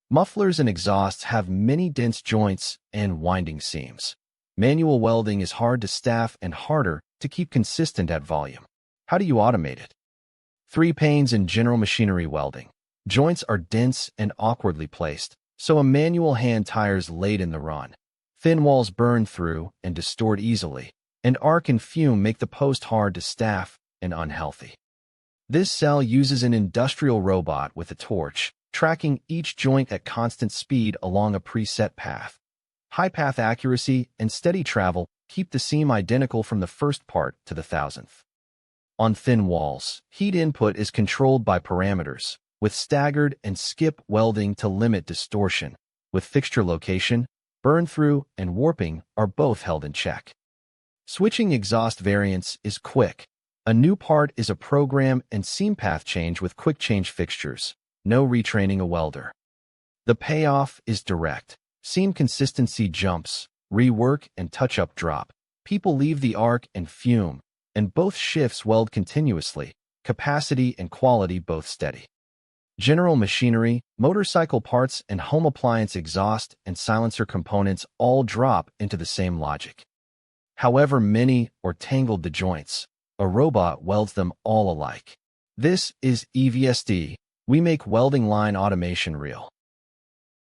Mufflers and exhausts have many dense joints and winding seams. Manual welding is hard to staff and harder to keep consistent at volume. How do you automate it? 3 panes in general machinery welding. Joints are dense and awkwardly placed, so a manual hand tires late in the run. Thin walls burn through and distort easily, and arc and fume make the post hard to staff and unhealthy. This cell uses an industrial robot with a torch, tracking each joint at constant speed along a preset path. High path accuracy and steady travel keep the seam identical from the first part to the thousandth. On thin walls, heat input is controlled by parameters, with staggered and skip welding to limit distortion, with fixture location, burn-through, and warping are both held in check. Switching exhaust variants is quick. A new part is a program and seam path change with quick change fixtures. No retraining a welder. The payoff is direct. Seam consistency jumps, rework and touch-up drop. People leave the arc and fume, and both shifts weld continuously, capacity and quality both steady. General machinery, motorcycle parts, and home appliance exhaust and silencer components all drop into the same logic. However many or tangled the joints, a robot welds them all alike. This is EVST. We make welding line automation real.